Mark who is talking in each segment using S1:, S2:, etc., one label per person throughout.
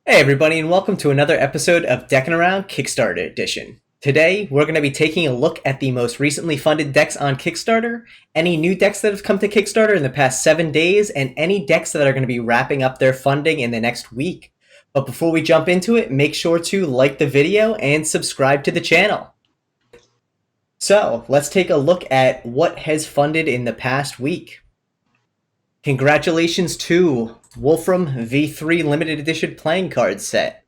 S1: Hey everybody, and welcome to another episode of Deckinaround Kickstarter Edition. Today, we're going to be taking a look at the most recently funded decks on Kickstarter, any new decks that have come to Kickstarter in the past 7 days, and any decks that are going to be wrapping up their funding in the next week. But before we jump into it, make sure to like the video and subscribe to the channel. So, let's take a look at what has funded in the past week. Congratulations to Wolfram V3 Limited Edition Playing Cards Set.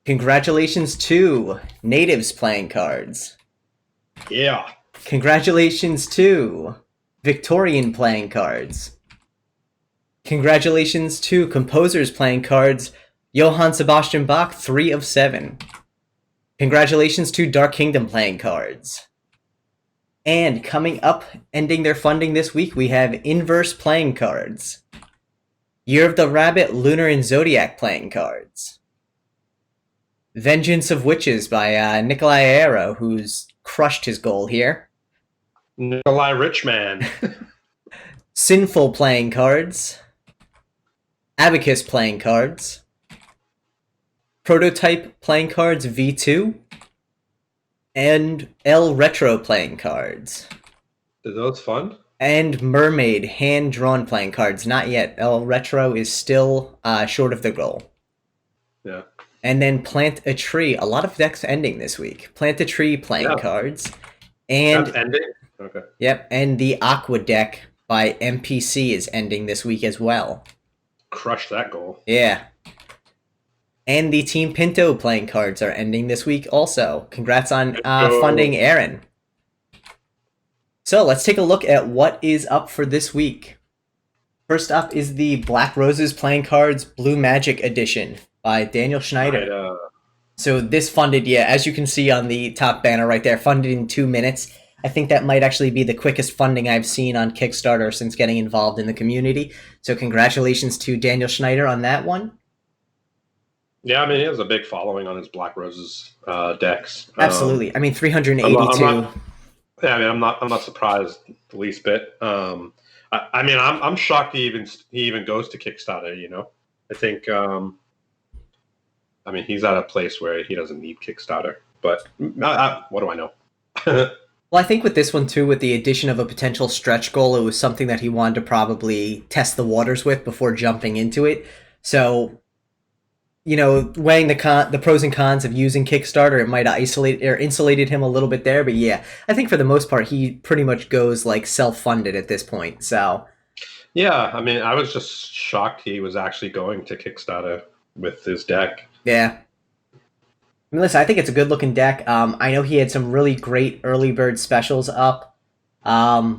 S1: Congratulations to Natives Playing Cards.
S2: Yeah.
S1: Congratulations to Victorian Playing Cards. Congratulations to Composers Playing Cards, Johann Sebastian Bach 3 of 7. Congratulations to Dark Kingdom Playing Cards. And coming up, ending their funding this week, we have Inverse Playing Cards. Year of the Rabbit, Lunar and Zodiac Playing Cards. Vengeance of Witches by Nikolai Aero, who's crushed his goal here.
S2: Nikolai Richman.
S1: Sinful Playing Cards. Abacus Playing Cards. Prototype Playing Cards V2. And L Retro Playing Cards.
S2: Are those fun?
S1: And Mermaid hand-drawn playing cards. Not yet. L Retro is still short of the goal.
S2: Yeah.
S1: And then Plant a Tree. A lot of decks ending this week. Plant a Tree playing cards. And
S2: that's ending? Okay.
S1: Yep, and the Aqua deck by MPC is ending this week as well.
S2: Crush that goal.
S1: Yeah. And the Team Pinto playing cards are ending this week also. Congrats on funding Aaron. So let's take a look at what is up for this week. First up is the Black Roses Playing Cards Blue Magic Edition by Daniel Schneider.
S2: Right,
S1: So this funded, as you can see on the top banner right there, funded in 2 minutes. I think that might actually be the quickest funding I've seen on Kickstarter since getting involved in the community. So congratulations to Daniel Schneider on that one.
S2: Yeah, I mean, he has a big following on his Black Roses decks.
S1: Absolutely. I mean, 382.
S2: I'm not surprised the least bit. I'm shocked he even goes to Kickstarter. You know, I think. He's at a place where he doesn't need Kickstarter. But what do I know?
S1: Well, I think with this one too, with the addition of a potential stretch goal, it was something that he wanted to probably test the waters with before jumping into it. So, you know, weighing the pros and cons of using Kickstarter, it might isolate or insulated him a little bit there. But yeah, I think for the most part, he pretty much goes like self-funded at this point. So
S2: yeah, I mean, I was just shocked he was actually going to Kickstarter with his deck.
S1: Yeah. I mean, listen, I think it's a good-looking deck. I know he had some really great early bird specials up.
S2: Yeah,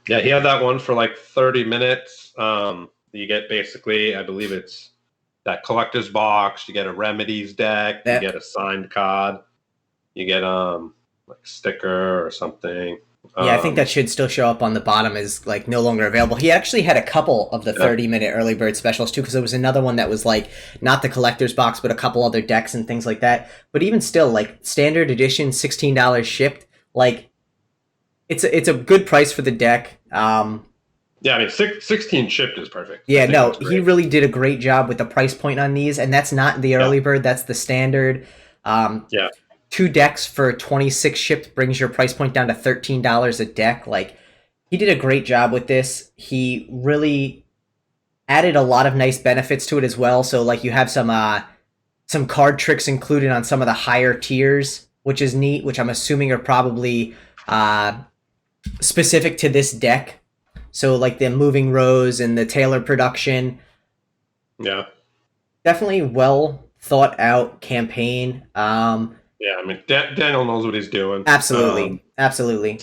S2: he had that one for like 30 minutes. You get basically, I believe it's that collector's box. You get a remedies deck. You get a signed card. You get like a sticker or something.
S1: Yeah, I think that should still show up on the bottom as like no longer available. He actually had a couple of the 30-minute early bird specials too, because there was another one that was like not the collector's box, but a couple other decks and things like that. But even still, like standard edition, $16 shipped. Like it's a good price for the deck.
S2: Yeah, I mean, 16 shipped is perfect.
S1: Yeah, no, he really did a great job with the price point on these, and that's not the early bird, that's the standard.
S2: Yeah.
S1: 2 decks for 26 shipped brings your price point down to $13 a deck. Like, he did a great job with this. He really added a lot of nice benefits to it as well. So, like, you have some card tricks included on some of the higher tiers, which is neat, which I'm assuming are probably specific to this deck. So, like, the moving rows and the Taylor production.
S2: Yeah.
S1: Definitely well thought out campaign.
S2: Yeah, I mean, Daniel knows what he's doing.
S1: Absolutely. Absolutely.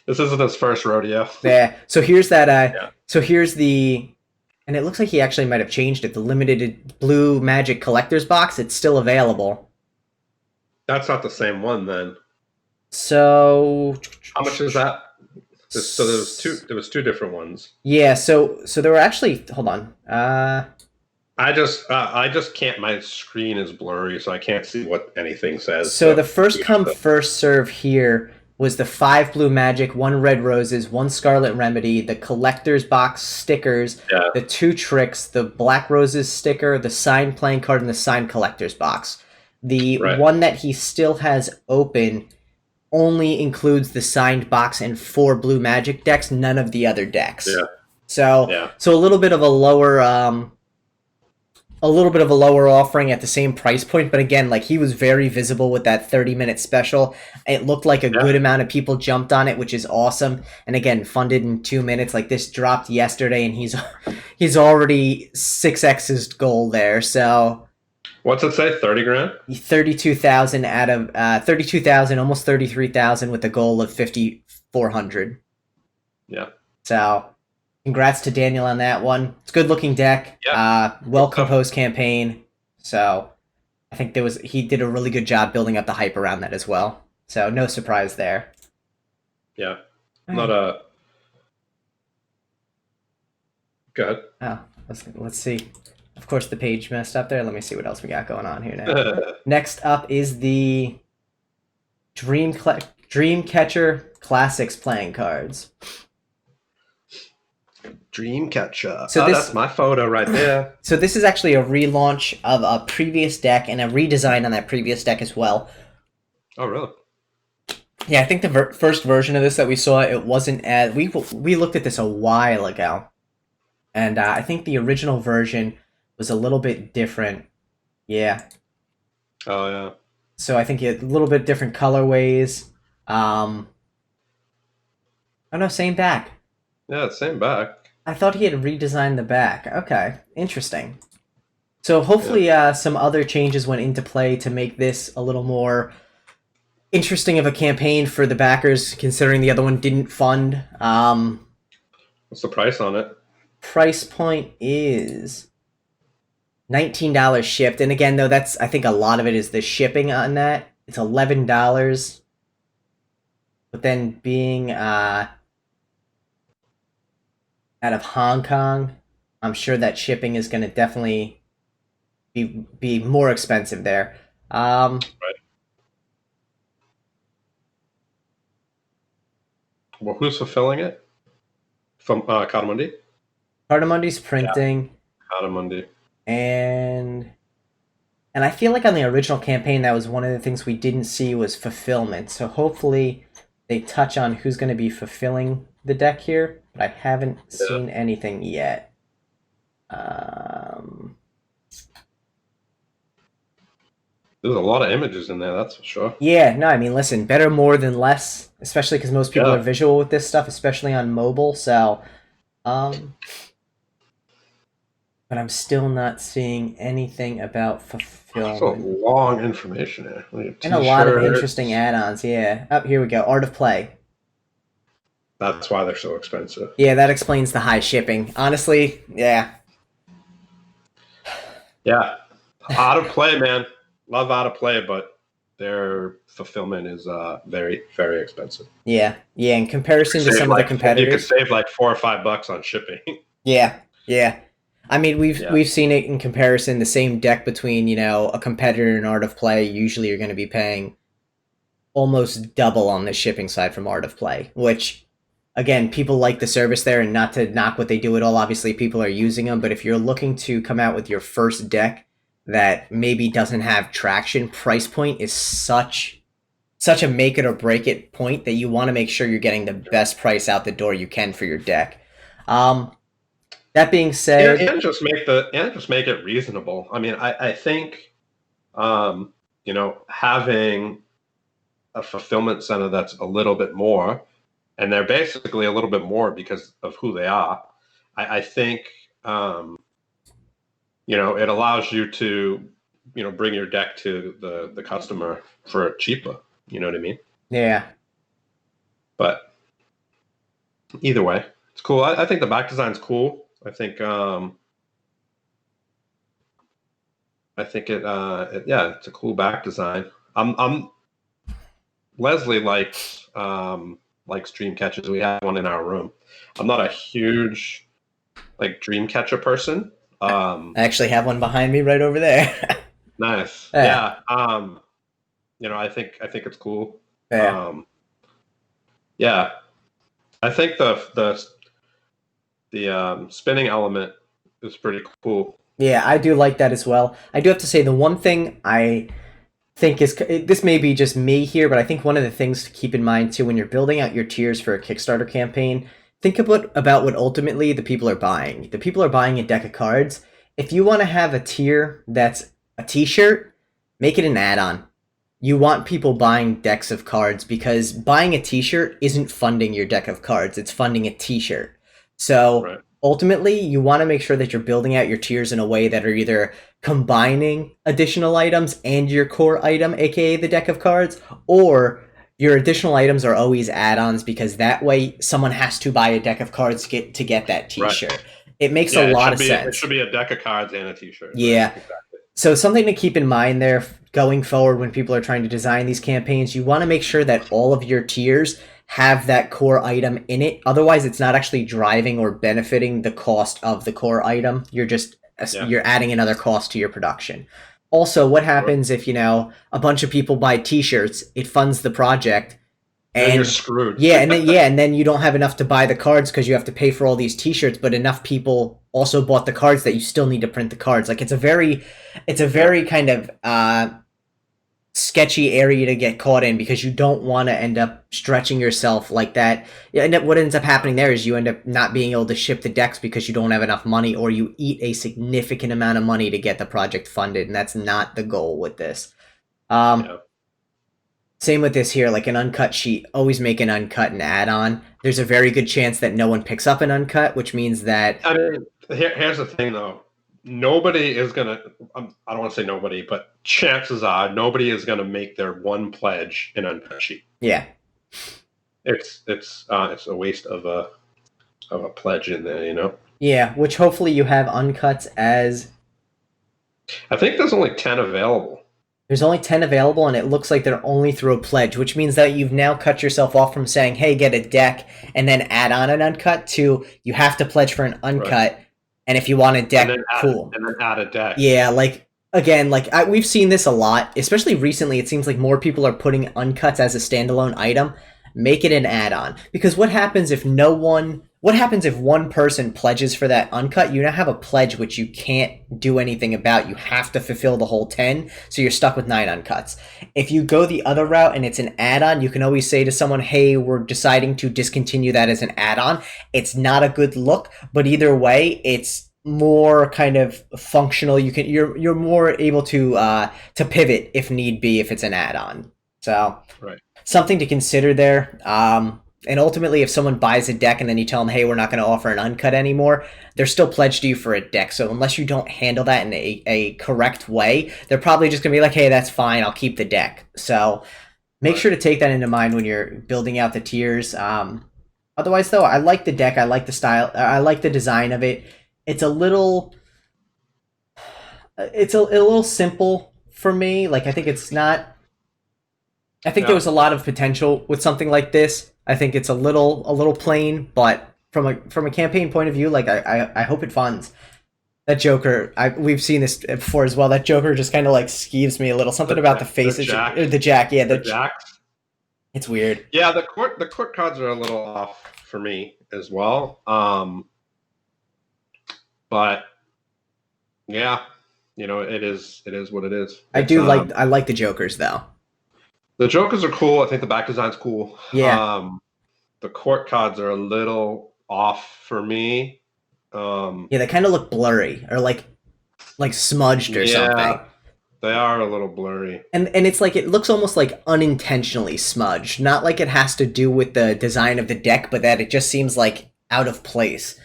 S2: This isn't his first rodeo.
S1: Yeah. So here's that. So here's the, and it looks like he actually might have changed it. The limited Blue Magic Collector's Box. It's still available.
S2: That's not the same one then.
S1: So
S2: how much is that? So there was two different ones.
S1: Yeah. So there were actually. Hold on.
S2: I just can't. My screen is blurry, so I can't see what anything says.
S1: So the first come, first serve here was the 5 blue magic, 1 red roses, 1 scarlet remedy, the collector's box stickers,
S2: Yeah.
S1: the 2 tricks, the black roses sticker, the signed playing card, and the signed collector's box. The
S2: Right.
S1: one that he still has open only includes the signed box and 4 blue magic decks, none of the other decks.
S2: Yeah.
S1: So
S2: Yeah.
S1: so a little bit of a lower offering at the same price point, but again, like, he was very visible with that 30-minute special. It looked like a good amount of people jumped on it, which is awesome. And again, funded in 2 minutes. Like, this dropped yesterday, and he's already 6x his goal there. So
S2: What's it say? 30 grand?
S1: 32,000 out of 32,000, almost 33,000, with a goal of 5,400.
S2: Yeah.
S1: So congrats to Daniel on that one. It's a good looking deck.
S2: Yeah.
S1: Well composed campaign. So I think he did a really good job building up the hype around that as well. So no surprise there.
S2: Yeah. Not a good.
S1: Oh, let's see. Of course, the page messed up there. Let me see what else we got going on here now. Next up is the Dreamcatcher Classics playing cards.
S2: Dreamcatcher.
S1: So
S2: that's my photo right there.
S1: So this is actually a relaunch of a previous deck and a redesign on that previous deck as well.
S2: Oh, really?
S1: Yeah, I think the first version of this that we saw, it wasn't as... We looked at this a while ago. And I think the original version was a little bit different. Yeah.
S2: Oh, yeah.
S1: So I think a little bit different colorways. Oh, no, same back.
S2: Yeah, same back.
S1: I thought he had redesigned the back. Okay, interesting. So hopefully some other changes went into play to make this a little more interesting of a campaign for the backers, considering the other one didn't fund.
S2: What's the price on it?
S1: Price point is $19 shipped. And again, though, I think a lot of it is the shipping on that. It's $11. But then being out of Hong Kong, I'm sure that shipping is going to definitely be more expensive there.
S2: Right. Well, who's fulfilling it? From Cardammundi?
S1: Cardammundi's printing.
S2: Yeah. Cardammundi.
S1: And I feel like on the original campaign, that was one of the things we didn't see was fulfillment. So hopefully they touch on who's going to be fulfilling the deck here. But I haven't seen anything yet.
S2: There's a lot of images in there, that's for sure.
S1: Yeah, no, I mean, listen, better more than less, especially because most people are visual with this stuff, especially on mobile. So, but I'm still not seeing anything about fulfillment.
S2: That's a long information here.
S1: And a lot of interesting add-ons, yeah. Oh, here we go, Art of Play.
S2: That's why they're so expensive.
S1: Yeah, that explains the high shipping. Honestly, yeah.
S2: Yeah. Out of Play, man. Love Out of Play, but their fulfillment is very, very expensive.
S1: Yeah, in comparison to some of the competitors.
S2: You could save like $4 or $5 on shipping.
S1: Yeah. I mean, we've seen it in comparison. The same deck between, a competitor and Art of Play, usually you're going to be paying almost double on the shipping side from Art of Play, which, again, people like the service there, and not to knock what they do at all. Obviously, people are using them, but if you're looking to come out with your first deck that maybe doesn't have traction, price point is such a make it or break it point that you want to make sure you're getting the best price out the door you can for your deck. That being said,
S2: and just make it reasonable. I mean, I think having a fulfillment center that's a little bit more, and they're basically a little bit more because of who they are. I think it allows you to bring your deck to the customer for cheaper. You know what I mean?
S1: Yeah.
S2: But either way, it's cool. I think the back design's cool. I think it's a cool back design. Leslie likes Dreamcatchers. We have one in our room. I'm not a huge Dreamcatcher person.
S1: I actually have one behind me right over there.
S2: Nice. Yeah. I think it's cool.
S1: Yeah.
S2: Yeah, I think the spinning element is pretty cool.
S1: Yeah, I do like that as well. I do have to say the one thing I think is this may be just me here, but I think one of the things to keep in mind too when you're building out your tiers for a Kickstarter campaign, think about what ultimately the people are buying. The people are buying a deck of cards. If you want to have a tier that's a T-shirt, make it an add-on. You want people buying decks of cards because buying a T-shirt isn't funding your deck of cards; it's funding a T-shirt. So
S2: Right.
S1: ultimately, you want to make sure that you're building out your tiers in a way that are either combining additional items and your core item, aka the deck of cards, or your additional items are always add-ons because that way someone has to buy a deck of cards to get that
S2: Right.
S1: T-shirt. It makes a
S2: Yeah,
S1: lot of
S2: it
S1: sense.
S2: should be a deck of cards and a T-shirt. Right.
S1: Yeah.
S2: Exactly.
S1: So something to keep in mind there going forward when people are trying to design these campaigns, you want to make sure that all of your tiers have that core item in it. Otherwise, it's not actually driving or benefiting the cost of the core item.
S2: Yeah.
S1: You're adding another cost to your production. Also, what
S2: Sure.
S1: happens if, a bunch of people buy t-shirts, it funds the project
S2: Then you're
S1: and
S2: screwed.
S1: and then you don't have enough to buy the cards because you have to pay for all these t-shirts, but enough people also bought the cards that you still need to print the cards. Like it's a
S2: Yeah.
S1: very kind of sketchy area to get caught in because you don't want to end up stretching yourself like that. What ends up happening there is you end up not being able to ship the decks because you don't have enough money, or you eat a significant amount of money to get the project funded, and that's not the goal with this. Um,
S2: Yeah.
S1: Same with this here, like an uncut sheet. Always make an uncut and add on. There's a very good chance that no one picks up an uncut, which means that
S2: I mean, here's the thing, though. Nobody is gonna. I don't want to say nobody, but chances are nobody is gonna make their one pledge in uncut sheet.
S1: yeah,
S2: It's a waste of a pledge in there. You know.
S1: yeah, which hopefully you have uncuts as
S2: I think there's only 10 available.
S1: there's only 10 available, and it looks like they're only through a pledge, which means that you've now cut yourself off from saying, hey, get a deck and then add on an uncut, to you have to pledge for an
S2: Right.
S1: uncut. And if you want a deck, cool.
S2: And then add a deck.
S1: Yeah, like, again, we've seen this a lot, especially recently. It seems like more people are putting uncuts as a standalone item. Make it an add-on. Because what happens if one person pledges for that uncut? You now have a pledge which you can't do anything about. You have to fulfill the whole 10, so you're stuck with 9 uncuts. If you go the other route and it's an add-on, you can always say to someone, hey, we're deciding to discontinue that as an add-on. It's not a good look, but either way, it's more kind of functional. You're more able to pivot if need be if it's an add-on. So
S2: Right.
S1: something to consider there. And ultimately, if someone buys a deck and then you tell them, hey, we're not going to offer an uncut anymore, they're still pledged to you for a deck. So unless you don't handle that in a correct way, they're probably just going to be like, hey, that's fine, I'll keep the deck. So make
S2: Right.
S1: sure to take that into mind when you're building out the tiers. Otherwise, though, I like the deck. I like the style. I like the design of it. It's a little, it's a little simple for me. Like, I think it's not. I think there
S2: Yeah.
S1: was a lot of potential with something like this. I think it's a little plain, but from a campaign point of view, like I hope it funds. That Joker, we've seen this before as well. That Joker just kind of like skeeves me a little. Something about the face,
S2: The Jack.
S1: the Jack, yeah,
S2: The Jacks.
S1: it's weird.
S2: Yeah, the court cards are a little off for me as well. But yeah, it is what it is.
S1: I like the Jokers though.
S2: The Jokers are cool. I think the back design's cool.
S1: Yeah,
S2: The court cards are a little off for me. Um,
S1: yeah, they kind of look blurry or like smudged or something.
S2: yeah, they are a little blurry.
S1: And it's like it looks almost like unintentionally smudged. Not like it has to do with the design of the deck, but that it just seems like out of place.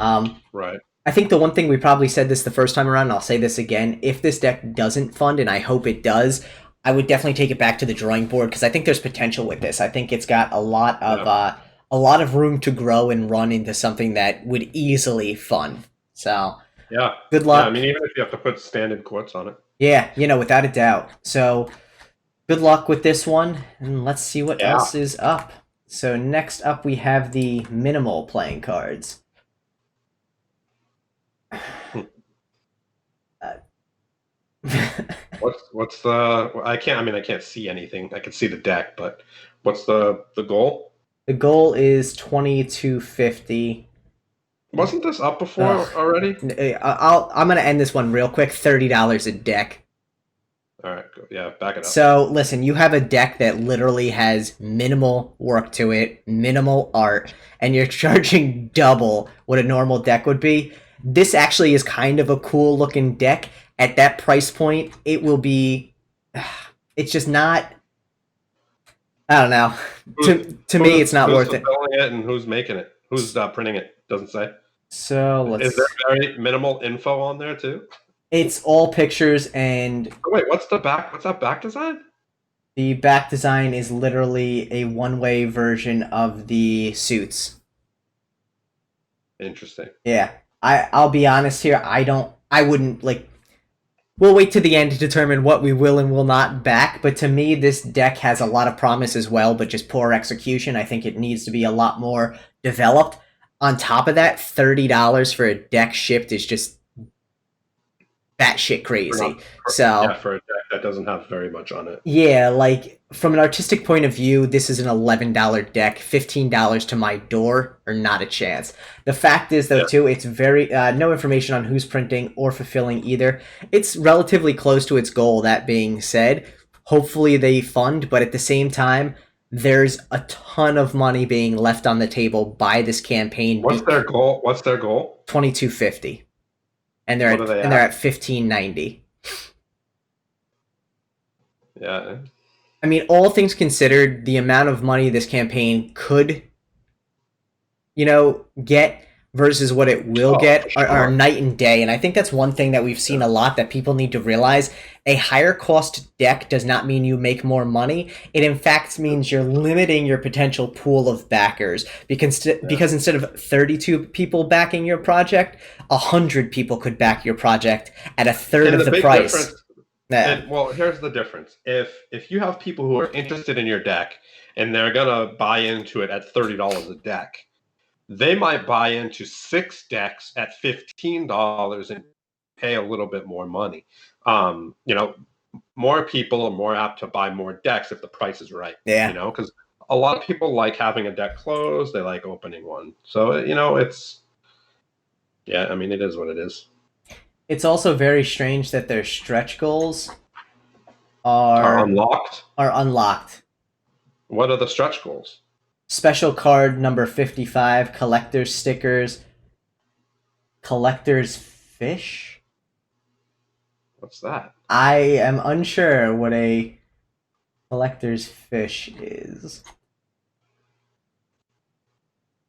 S2: Right.
S1: I think the one thing we probably said this the first time around, and I'll say this again, if this deck doesn't fund, and I hope it does, I would definitely take it back to the drawing board because I think there's potential with this. I think it's got a lot of room to grow and run into something that would easily fund. So
S2: Yeah.
S1: good
S2: Yeah. I
S1: luck.
S2: mean, even if you have to put standard quartz on it.
S1: Yeah, without a doubt. So good luck with this one, and let's see what
S2: Yeah.
S1: else is up. So next up we have the minimal playing cards.
S2: What's the? I can't. I mean, I can't see anything. I can see the deck, but what's the goal?
S1: The goal is 2250.
S2: Wasn't this up
S1: Ugh.
S2: before already?
S1: I'm gonna end this one real quick. $30 a deck.
S2: All right, go. Yeah, back it up.
S1: So listen, you have a deck that literally has minimal work to it, minimal art, and you're charging double what a normal deck would be. This actually is kind of a cool looking deck. At that price point, it will be. It's just not. I don't know. To me, it's not
S2: Who's
S1: worth it.
S2: fulfilling it and who's making it? Who's printing it? Doesn't say.
S1: So
S2: Is there
S1: let's.
S2: very minimal info on there too?
S1: It's all pictures, and
S2: Oh, wait, what's the back? What's that back design?
S1: the back design is literally a one-way version of the suits.
S2: Interesting.
S1: Yeah, I'll be honest here. I wouldn't like. We'll wait to the end to determine what we will and will not back. But to me, this deck has a lot of promise as well, but just poor execution. I think it needs to be a lot more developed. On top of that, $30 for a deck shipped is just batshit crazy.
S2: Yeah,
S1: So
S2: for a deck that doesn't have very much on it.
S1: yeah, like from an artistic point of view, this is an $11 deck. $15 to my door, or not a chance. The fact is, though,
S2: Yeah.
S1: too, it's very no information on who's printing or fulfilling either. It's relatively close to its goal. That being said, hopefully they fund, but at the same time, there's a ton of money being left on the table by this campaign.
S2: What's their goal? What's their goal?
S1: 2250, and
S2: What are they
S1: they're
S2: at?
S1: at 1590.
S2: Yeah.
S1: I mean, all things considered, the amount of money this campaign could, get versus what it will
S2: Oh,
S1: get
S2: for
S1: are
S2: sure.
S1: night and day. And I think that's one thing that we've seen a lot that people need to realize. A higher cost deck does not mean you make more money. It in fact means you're limiting your potential pool of backers because instead of 32 people backing your project, 100 people could back your project at a third
S2: And
S1: of
S2: the
S1: the
S2: big
S1: price.
S2: difference,
S1: Yeah.
S2: and well, here's the difference. If you have people who are interested in your deck and they're gonna buy into it at $30 a deck, they might buy into 6 decks at $15 and pay a little bit more money. You know, more people are more apt to buy more decks if the price is right. You
S1: Yeah.
S2: know, because a lot of people like having a deck closed. They like opening one. So it's yeah. I mean, it is what it is.
S1: It's also very strange that their stretch goals
S2: Are
S1: are
S2: unlocked.
S1: are unlocked.
S2: What are the stretch goals?
S1: Special card number 55, collector's stickers, collector's fish.
S2: What's that?
S1: I am unsure what a collector's fish is.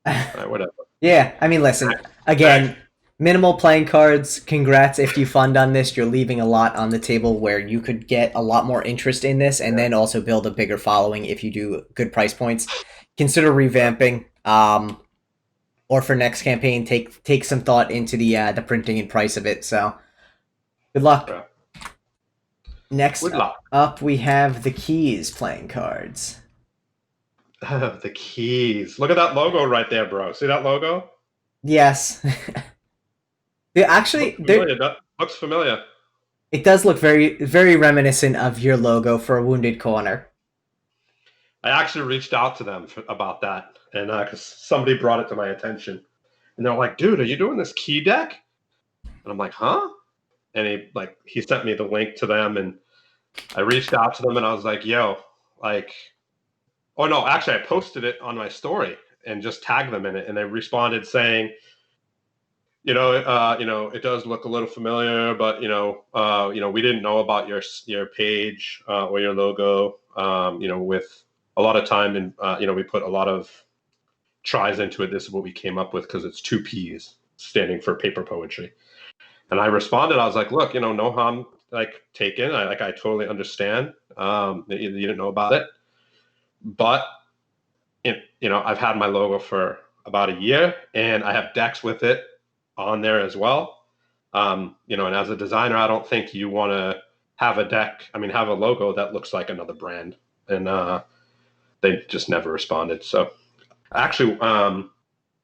S2: Whatever.
S1: Yeah, I mean, listen, again, minimal playing cards. Congrats if you fund on this. You're leaving a lot on the table where you could get a lot more interest in this and then also build a bigger following if you do good price points. Consider revamping. Or for next campaign, take some thought into the printing and price of it. So, good luck.
S2: Yeah.
S1: Next
S2: Good luck.
S1: up, we have the Keys playing cards.
S2: The keys. Look at that logo right there, bro. See that logo?
S1: Yes, actually,
S2: Looks familiar.
S1: it does look very very reminiscent of your logo for a Wounded Corner.
S2: I actually reached out to them about that, and because somebody brought it to my attention, and they're like, "Dude, are you doing this key deck?" And I'm like, "Huh?" And he sent me the link to them, and I reached out to them, and I was like, "Yo, like." Oh no, actually, I posted it on my story and just tagged them in it, and they responded saying, it does look a little familiar, but we didn't know about your page or your logo. With a lot of time and we put a lot of tries into it. This is what we came up with because it's 2 P's standing for paper poetry. And I responded, I was like, look, no harm taken. I totally understand that you didn't know about it. But I've had my logo for about a year, and I have decks with it on there as well. And as a designer, I don't think you want to have have a logo that looks like another brand. And they just never responded. So actually,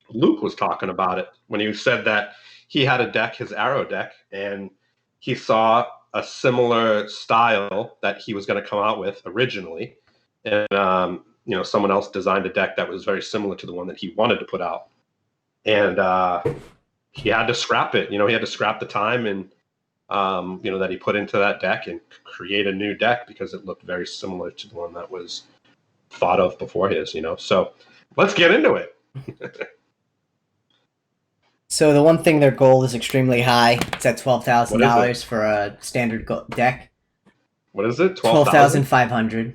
S2: Luke was talking about it when he said that he had a deck, his Arrow deck, and he saw a similar style that he was going to come out with originally. And someone else designed a deck that was very similar to the one that he wanted to put out, and he had to scrap it. He had to scrap the time and that he put into that deck and create a new deck because it looked very similar to the one that was thought of before his. So let's get into it.
S1: So the one thing, their goal is extremely high. It's at
S2: What is
S1: $12,000 for a standard deck.
S2: What is it?
S1: 12,500.
S2: Yeah,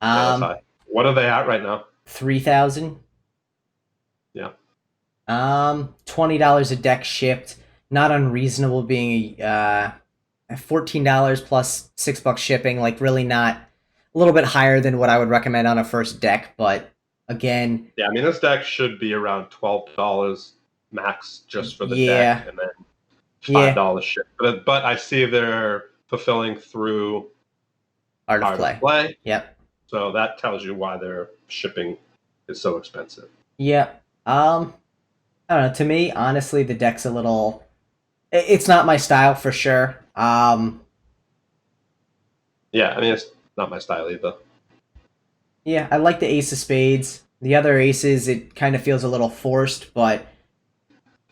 S2: that's high. What are they at right now?
S1: 3,000.
S2: Yeah.
S1: $20 a deck shipped. Not unreasonable, being $14 plus $6 shipping. Like, really not, a little bit higher than what I would recommend on a first deck, but again.
S2: Yeah, I mean, this deck should be around $12 max just for the
S1: Yeah.
S2: deck, and then $5 ship. But I see they're fulfilling through
S1: Art of Play. Yep.
S2: So that tells you why their shipping is so expensive.
S1: Yep. I don't know. To me, honestly, the deck's a little. It's not my style for sure.
S2: Yeah, I mean, it's not my style either.
S1: Yeah, I like the Ace of Spades. The other aces, it kind of feels a little forced, but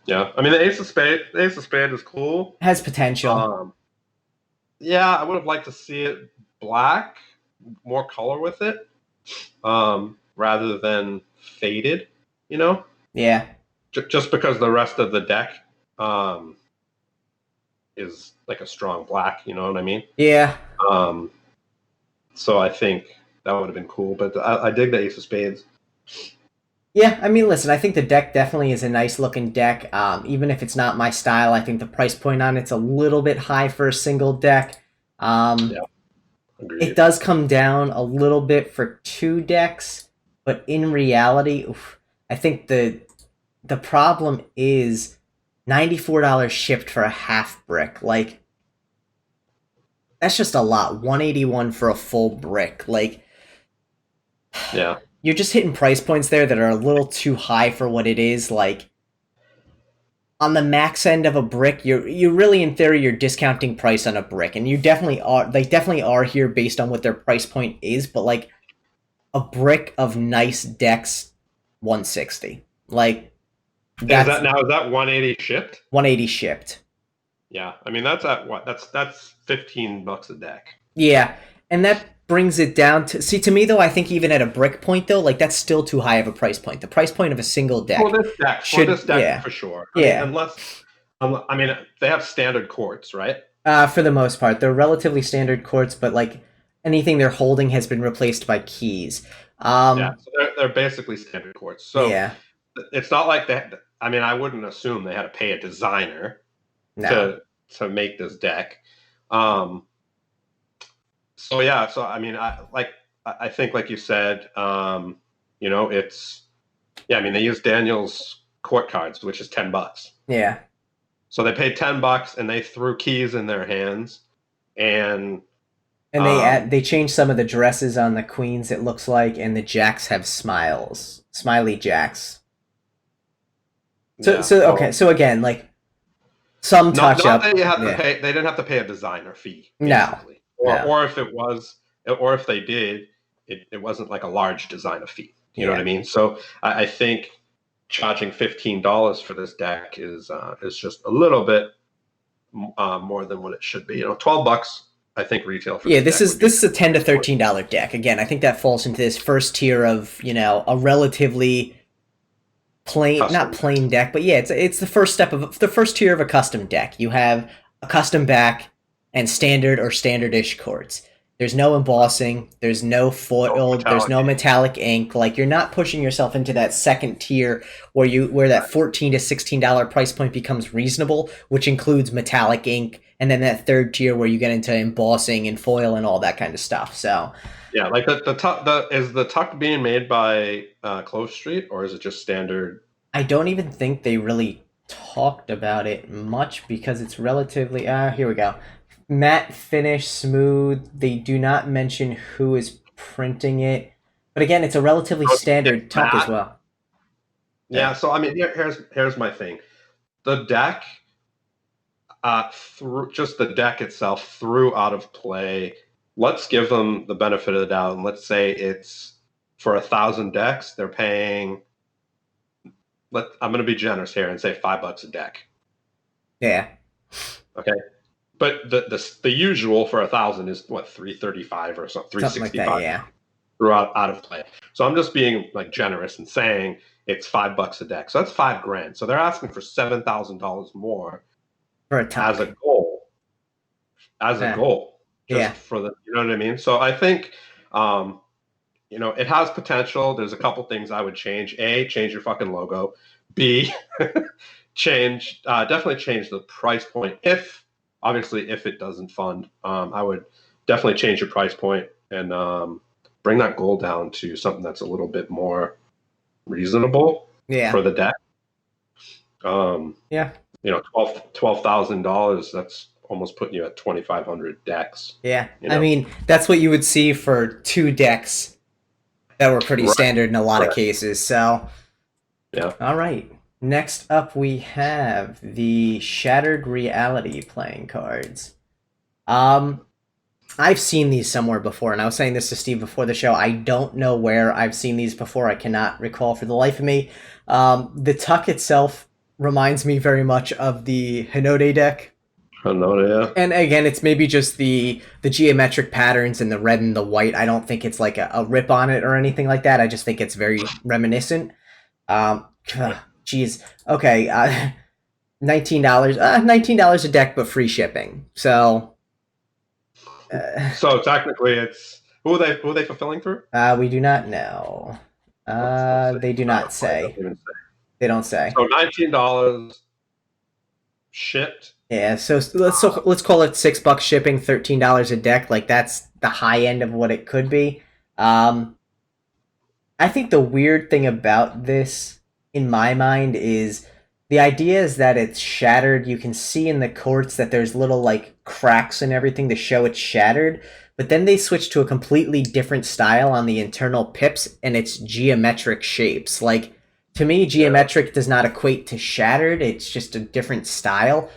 S2: yeah, I mean, the Ace of Spades is cool.
S1: Has potential.
S2: Yeah, I would have liked to see it black, more color with it, rather than faded.
S1: Yeah.
S2: Just because the rest of the deck is like a strong black, you know what I mean?
S1: Yeah.
S2: So I think that would have been cool, but I dig the Ace of Spades.
S1: Yeah, I mean, listen, I think the deck definitely is a nice looking deck. Even if it's not my style, I think the price point on it's a little bit high for a single deck.
S2: Yeah, agreed.
S1: It does come down a little bit for two decks, but in reality, I think the problem is $94 shipped for a half brick. Like, that's just a lot. $181 for a full brick. Like,
S2: yeah,
S1: you're just hitting price points there that are a little too high for what it is. Like, on the max end of a brick, you really, in theory, you're discounting price on a brick, and you definitely are. They definitely are here based on what their price point is. But like, a brick of nice decks, $160. Like,
S2: is that 180 shipped?
S1: 180 shipped.
S2: Yeah, I mean, that's at what? That's $15 a deck.
S1: Yeah, and that brings it down to, see, to me though, I think even at a brick point though, like, that's still too high of a price point. The price point of a single deck
S2: for this deck for sure.
S1: Yeah.
S2: I mean, they have standard courts, right?
S1: For the most part, they're relatively standard courts, but like, anything they're holding has been replaced by keys.
S2: Yeah, so they're basically standard courts. So
S1: yeah,
S2: it's not like that. I mean, I wouldn't assume they had to pay a designer to make this deck. So yeah, so I mean, I think, like you said, it's, yeah, I mean, they use Daniel's court cards, which is $10.
S1: Yeah.
S2: So they paid $10 and they threw keys in their hands, and
S1: they changed some of the dresses on the queens, it looks like, and the jacks have smiley jacks. So okay, so again, like, some touch up.
S2: That you have to pay. They didn't have to pay a designer fee.
S1: Basically.
S2: Or if it was, or if they did, it wasn't like a large designer fee. You know what I mean? So I think charging $15 for this deck is just a little bit more than what it should be. $12, I think, retail for
S1: this is a $10 to $13 deck. Again, I think that falls into this first tier of, a relatively plain, custom. Not plain deck, but yeah, it's the first step of the first tier of a custom deck. You have a custom back and standard or standard-ish courts. There's no embossing, there's no foil, there's no metallic ink. Like, you're not pushing yourself into that second tier where that $14 to $16 price point becomes reasonable, which includes metallic ink, and then that third tier where you get into embossing and foil and all that kind of stuff. So
S2: yeah, like is the tuck being made by Clove Street, or is it just standard?
S1: I don't even think they really talked about it much because it's relatively here we go. Matte finish, smooth. They do not mention who is printing it, but again, it's a relatively standard tuck as well.
S2: Yeah, so I mean, here's my thing. The deck, just the deck itself, threw out of play. Let's give them the benefit of the doubt, and let's say it's for 1,000 decks, they're paying. I'm going to be generous here and say $5 a deck.
S1: Yeah.
S2: Okay, but the usual for 1,000 is what, 335 or something, 365
S1: Something like that, yeah.
S2: throughout out of play. So I'm just being like generous and saying it's $5 a deck. So that's $5,000. So they're asking for $7,000 more
S1: For a ton.
S2: as a goal. As a goal, just
S1: yeah.
S2: for the, you know what I mean? So I think, it has potential. There's a couple things I would change. A, change your fucking logo. B, definitely change the price point. If it doesn't fund, I would definitely change your price point and bring that goal down to something that's a little bit more reasonable for the deck.
S1: Yeah.
S2: $12,000. That's almost putting you at 2,500 decks.
S1: Yeah. I mean, that's what you would see for 2 decks that were pretty standard in a lot of cases. So,
S2: yeah.
S1: All right. Next up, we have the Shattered Reality playing cards. I've seen these somewhere before, and I was saying this to Steve before the show. I don't know where I've seen these before. I cannot recall for the life of me. The tuck itself reminds me very much of the Hinode deck.
S2: Hinode, yeah.
S1: And again, it's maybe just the geometric patterns and the red and the white. I don't think it's like a rip on it or anything like that. I just think it's very reminiscent. Geez. Okay. $19. $19 a deck, but free shipping. So.
S2: So technically, it's who are they fulfilling through?
S1: We do not know. They do not say. They don't say.
S2: So $19 shipped.
S1: Yeah. So let's call it $6 shipping, $13 a deck. Like that's the high end of what it could be. I think the weird thing about this, in my mind, is the idea is that it's shattered. You can see in the courts that there's little like cracks and everything to show it's shattered. But then they switch to a completely different style on the internal pips, and it's geometric shapes. Like, to me, geometric does not equate to shattered. It's just a different style.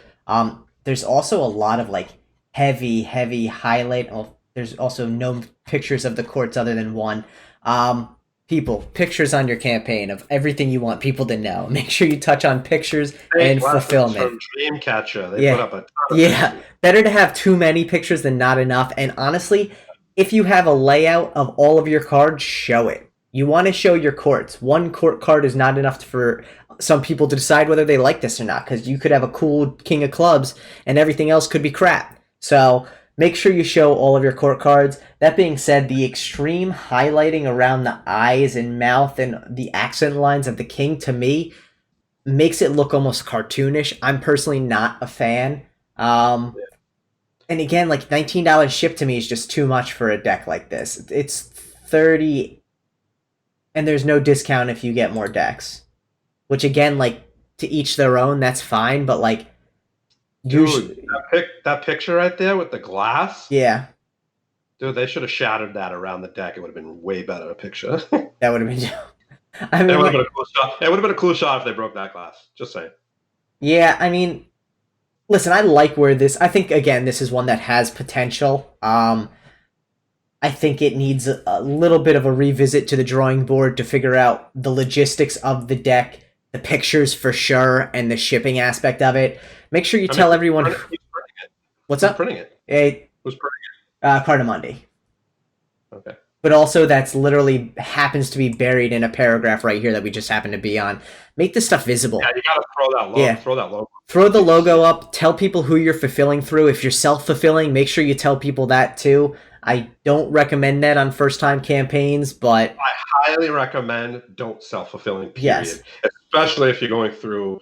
S1: There's also a lot of like heavy highlight. Oh, there's also no pictures of the courts other than one. Pictures on your campaign of everything you want people to know. Make sure you touch on pictures and fulfillment.
S2: Dreamcatcher, they put up a ton
S1: of better to have too many pictures than not enough. And honestly, if you have a layout of all of your cards, show it. You want to show your courts. One court card is not enough for some people to decide whether they like this or not, because you could have a cool king of clubs and everything else could be crap. So make sure you show all of your court cards. That being said, the extreme highlighting around the eyes and mouth and the accent lines of the king, to me, makes it look almost cartoonish. I'm personally not a fan. And again, like $19 ship to me is just too much for a deck like this. It's $30, and there's no discount if you get more decks. Which again, like, to each their own, that's fine, but like,
S2: dude, that picture right there with the glass.
S1: Yeah.
S2: Dude, they should have shattered that around the deck. It would have been way better a picture.
S1: That would have been.
S2: I mean, it would have been a cool shot. It would have been a cool shot if they broke that glass. Just saying.
S1: Yeah, I mean, listen, I like where this. I think again, this is one that has potential. I think it needs a little bit of a revisit to the drawing board to figure out the logistics of the deck, the pictures for sure, and the shipping aspect of it. Make sure you tell everyone.
S2: Who's printing it?
S1: What's up?
S2: Printing it?
S1: Who's
S2: printing
S1: it? Cardamundi.
S2: Okay.
S1: But also that's literally happens to be buried in a paragraph right here that we just happen to be on. Make this stuff visible.
S2: Yeah, you gotta throw that logo.
S1: Yeah.
S2: Throw that logo.
S1: Throw the logo up. Tell people who you're fulfilling through. If you're self-fulfilling, make sure you tell people that too. I don't recommend that on first-time campaigns, but
S2: I highly recommend don't self-fulfilling, period.
S1: Yes.
S2: Especially if you're going through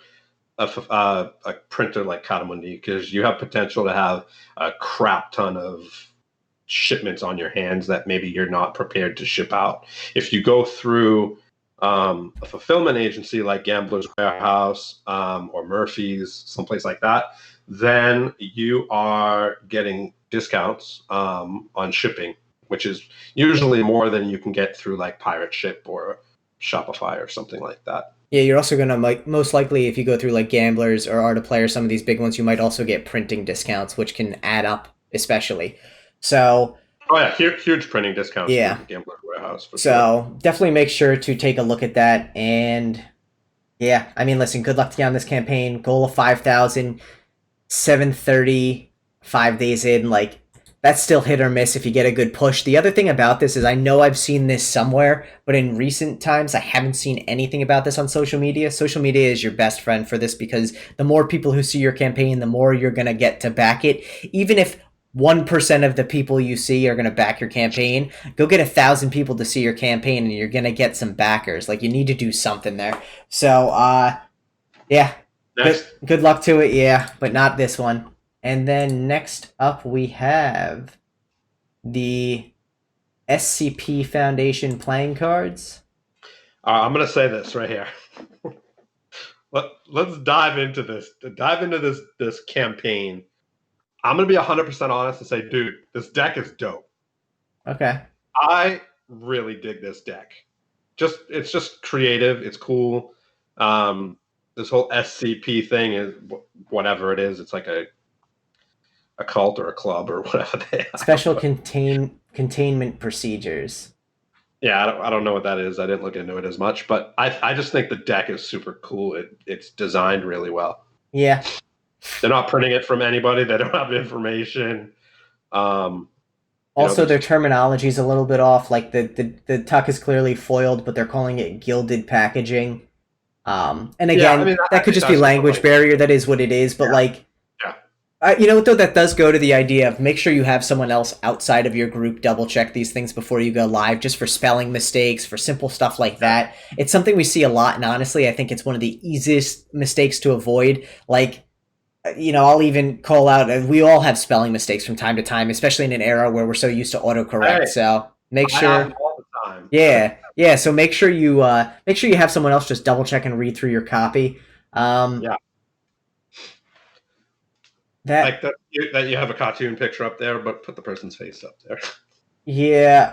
S2: a printer like Cardamundi, because you have potential to have a crap ton of shipments on your hands that maybe you're not prepared to ship out. If you go through a fulfillment agency like Gambler's Warehouse or Murphy's, someplace like that, then you are getting discounts on shipping, which is usually more than you can get through like Pirate Ship or Shopify or something like that.
S1: Yeah, you're also going to, most likely, if you go through like Gamblers or Art of Play or some of these big ones, you might also get printing discounts, which can add up especially. So
S2: Oh yeah, huge printing discounts for
S1: Yeah.
S2: the Gambler's Warehouse for sure.
S1: So definitely make sure to take a look at that. And yeah, I mean, listen, good luck to you on this campaign. Goal of 5,000, 730, 5 days in. Like, that's still hit or miss if you get a good push. The other thing about this is I know I've seen this somewhere, but in recent times I haven't seen anything about this on social media. Social media is your best friend for this because the more people who see your campaign, the more you're going to get to back it. Even if 1% of the people you see are going to back your campaign, go get 1,000 people to see your campaign and you're going to get some backers. Like, you need to do something there. So, yeah,
S2: Next,
S1: good luck to it, yeah, but not this one. And then next up we have the SCP Foundation playing cards.
S2: I'm gonna say this right here. Let's dive into this. This campaign. I'm gonna be 100% honest and say, dude, this deck is dope.
S1: Okay.
S2: I really dig this deck. It's just creative. It's cool. This whole SCP thing is whatever it is. It's like a cult or a club or whatever they are.
S1: Special containment procedures.
S2: Yeah, I don't know what that is. I didn't look into it as much, but I just think the deck is super cool. It's designed really well.
S1: Yeah.
S2: They're not printing it from anybody. They don't have information.
S1: Also, their terminology is a little bit off. Like the tuck is clearly foiled, but they're calling it gilded packaging. And again, yeah, I mean, that could just be language barrier. That is what it is. But like, you know, though, that does go to the idea of make sure you have someone else outside of your group double check these things before you go live, just for spelling mistakes, for simple stuff like that. It's something we see a lot, and honestly, I think it's one of the easiest mistakes to avoid. Like, you know, I'll even call out, we all have spelling mistakes from time to time, especially in an era where we're so used to autocorrect. Right. So make sure.
S2: All the time.
S1: Yeah. So make sure you have someone else just double check and read through your copy.
S2: Yeah. Like that you have a cartoon picture up there, but put the person's face up there.
S1: Yeah,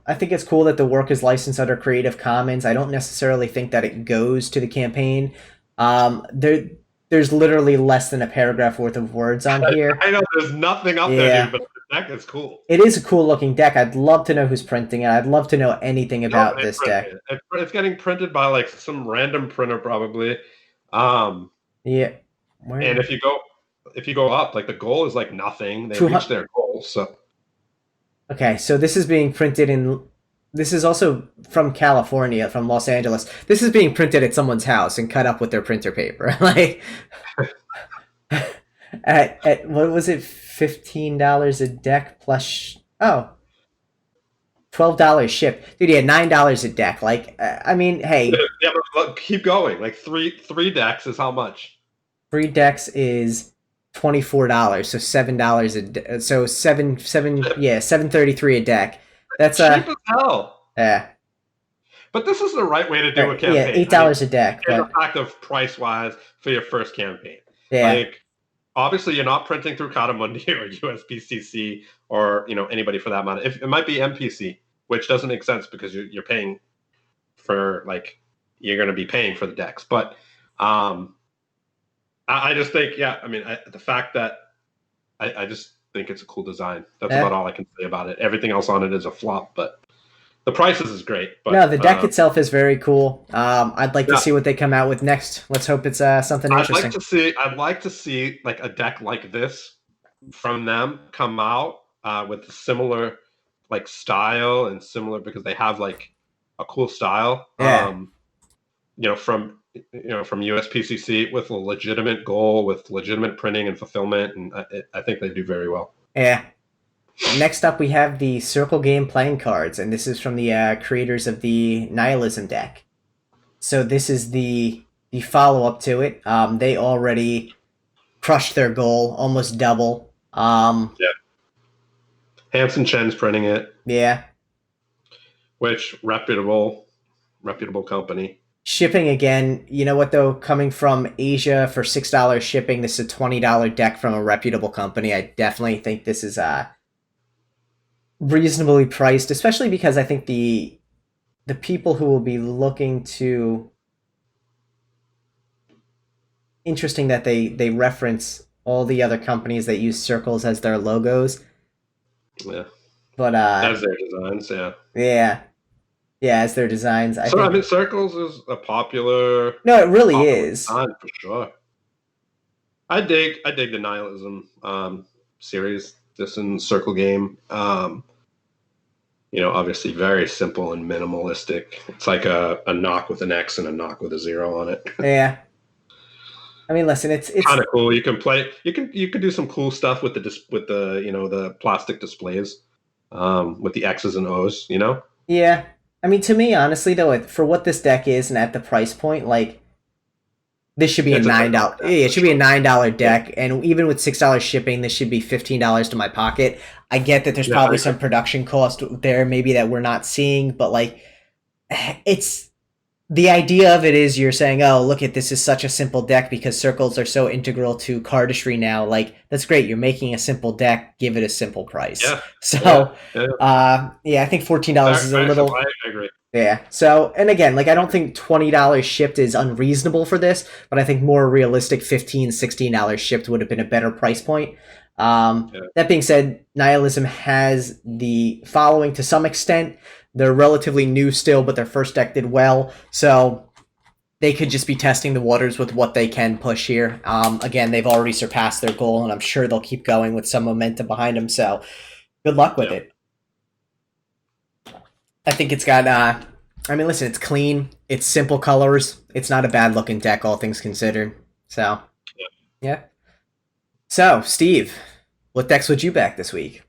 S1: I think it's cool that the work is licensed under Creative Commons. I don't necessarily think that it goes to the campaign. There's literally less than a paragraph worth of words on here.
S2: I know there's nothing up there, dude, but the deck is cool.
S1: It is a cool looking deck. I'd love to know who's printing it. I'd love to know anything about this deck.
S2: It's getting printed by like some random printer probably.
S1: Yeah.
S2: And if you go up, like the goal is like nothing. They reach their goal, so.
S1: Okay, so this is being printed in. This is also from California, from Los Angeles. This is being printed at someone's house and cut up with their printer paper. Like, at what was it? $15 a deck plus $12 ship. Dude, he had $9 a deck. Like, I mean, hey.
S2: Yeah, but keep going. Like three decks is how much?
S1: 3 decks is $24, so $7 a deck. So $7.33 a deck. That's
S2: cheap as hell.
S1: Yeah.
S2: But this is the right way to do a campaign.
S1: Yeah, $8 a deck.
S2: In fact of price wise for your first campaign.
S1: Yeah.
S2: Like, obviously you're not printing through Cotamundi or USPCC or anybody for that matter. If it might be MPC, which doesn't make sense because you're paying for you're going to be paying for the decks. But I just think, the fact that I just think it's a cool design. That's about all I can say about it. Everything else on it is a flop, but the prices is great. But,
S1: no, the deck itself is very cool. I'd like to see what they come out with next. Let's hope it's something interesting.
S2: I'd like to see like a deck like this from them come out with a similar style and similar because they have a cool style.
S1: Yeah.
S2: From USPCC with a legitimate goal, with legitimate printing and fulfillment, and I think they do very well.
S1: Yeah. Next up, we have the Circle Game playing cards, and this is from the creators of the Nihilism deck. So this is the follow-up to it. They already crushed their goal, almost double.
S2: Yeah. Hanson Chen's printing it.
S1: Yeah.
S2: Which reputable company.
S1: Shipping again, you know what though? Coming from Asia for $6 shipping, this is a $20 deck from a reputable company. I definitely think this is reasonably priced, especially because I think the people who will be looking to. Interesting that they reference all the other companies that use circles as their logos.
S2: Yeah.
S1: But
S2: As their designs, yeah.
S1: yeah, yeah, as their designs, I
S2: So I
S1: think.
S2: mean, circles is a popular
S1: No, it really
S2: popular
S1: is.
S2: design for sure. I dig the nihilism series. This in circle game. Obviously very simple and minimalistic. It's like a knock with an X and a knock with a 0 on it.
S1: Yeah. I mean, listen, it's
S2: Kind of cool. You can play. You can do some cool stuff with the plastic displays, with the X's and O's.
S1: yeah. I mean, to me, honestly, though, for what this deck is and at the price point, like this should be a
S2: It's a
S1: $9.
S2: deck
S1: Yeah, it
S2: for
S1: should be a
S2: sure.
S1: $9 deck, and even with $6 shipping, this should be $15 to my pocket. I get that there's
S2: Yeah,
S1: probably some production cost there, maybe that we're not seeing, but like, it's the idea of it is you're saying, oh, look at this is such a simple deck because circles are so integral to cardistry now. Like, that's great. You're making a simple deck, give it a simple price.
S2: yeah,
S1: So,
S2: yeah.
S1: yeah, I think $14 is a little.
S2: I agree.
S1: Yeah. So, and again, like I don't think $20 shipped is unreasonable for this, but I think more realistic $15, $16 shipped would have been a better price point.
S2: Yeah.
S1: That being said, Nihilism has the following to some extent. They're relatively new still, but their first deck did well, so they could just be testing the waters with what they can push here. Again, they've already surpassed their goal, and I'm sure they'll keep going with some momentum behind them. So, good luck with it. I think it's got. I mean, listen, it's clean. It's simple colors. It's not a bad looking deck, all things considered. So, yeah. So, Steve, what decks would you back this week?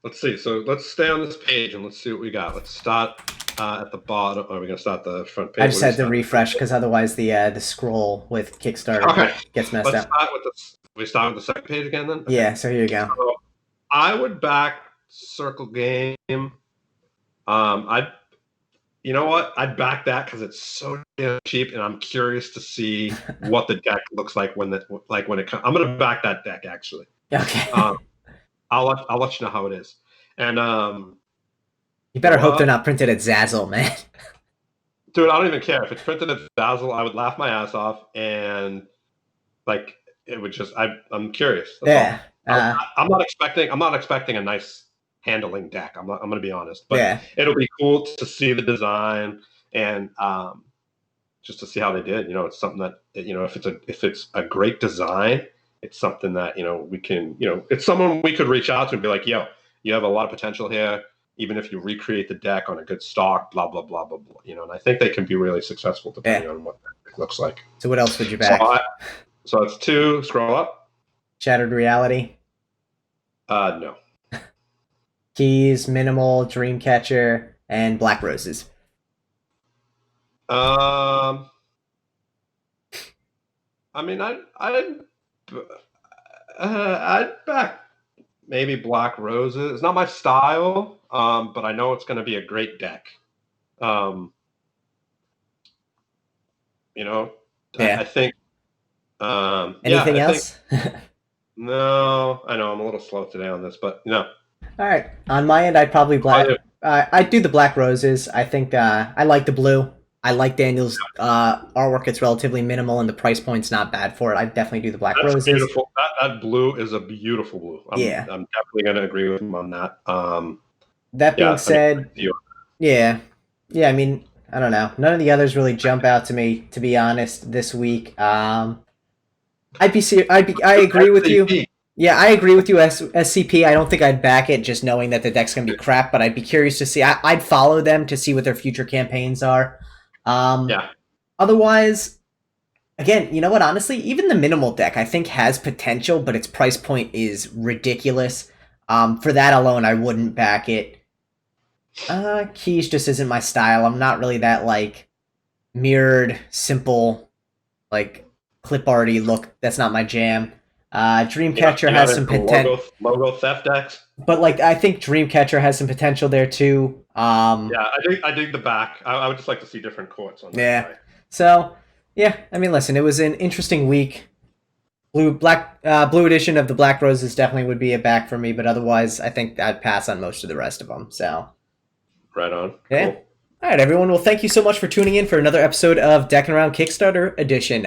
S2: Let's see. So let's stay on this page and let's see what we got. Let's start at the bottom. Are we going to start the front page?
S1: I just had to refresh because otherwise the scroll with Kickstarter gets messed
S2: Let's
S1: up.
S2: we start with the second page again then? Okay.
S1: Yeah, so here you go.
S2: So I would back Circle Game. You know what? I'd back that because it's so damn cheap, and I'm curious to see what the deck looks like when it comes. I'm gonna back that deck actually.
S1: Okay.
S2: I'll let you know how it is, and
S1: you better hope they're not printed at Zazzle, man.
S2: Dude, I don't even care if it's printed at Zazzle. I would laugh my ass off, and like it would just. I'm curious.
S1: Yeah.
S2: I'm not expecting a nice handling deck. I'm going to be honest, but
S1: yeah.
S2: It'll be cool to see the design and just to see how they did. It's something that if it's a great design, it's something that we can it's someone we could reach out to and be like, yo, you have a lot of potential here. Even if you recreate the deck on a good stock, blah blah blah blah blah. And I think they can be really successful depending on what it looks like.
S1: So what else would you back?
S2: So it's 2. Scroll up.
S1: Shattered Reality.
S2: No.
S1: Keys, Minimal, Dreamcatcher, and Black Roses.
S2: I mean, I'd back maybe Black Roses. It's not my style, but I know it's going to be a great deck. Yeah. I think.
S1: Anything else?
S2: No, I know I'm a little slow today on this, but no.
S1: All right. On my end, I'd probably I'd do the Black Roses. I think I like the blue. I like Daniel's artwork. It's relatively minimal, and the price point's not bad for it. I'd definitely do the Black Roses.
S2: Beautiful. That blue is a beautiful blue. I'm definitely going to agree with him on that.
S1: That being said, yeah. I mean, I don't know. None of the others really jump out to me, to be honest, this week. I agree with you. Yeah, I agree with you, SCP. I don't think I'd back it just knowing that the deck's going to be crap, but I'd be curious to see. I'd follow them to see what their future campaigns are. Otherwise, again, you know what? Honestly, even the minimal deck I think has potential, but its price point is ridiculous. For that alone, I wouldn't back it. Keys just isn't my style. I'm not really that like mirrored, simple, like clip arty look. That's not my jam. Dreamcatcher has some potential.
S2: Logo theft decks.
S1: But like, I think Dreamcatcher has some potential there too.
S2: I dig the back. I would just like to see different courts on that.
S1: Yeah.
S2: Side.
S1: So, yeah. I mean, listen, it was an interesting week. Blue edition of the Black Roses definitely would be a back for me, but otherwise, I think I'd pass on most of the rest of them. So.
S2: Right on.
S1: Yeah.
S2: Cool.
S1: All right, everyone. Well, thank you so much for tuning in for another episode of Deckinaround Kickstarter Edition.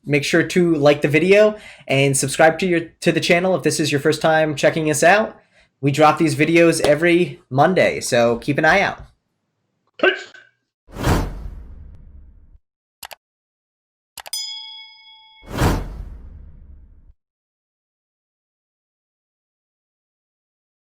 S1: Make sure to like the video and subscribe to the channel if this is your first time checking us out. We drop these videos every Monday, so keep an eye out.
S2: Peace.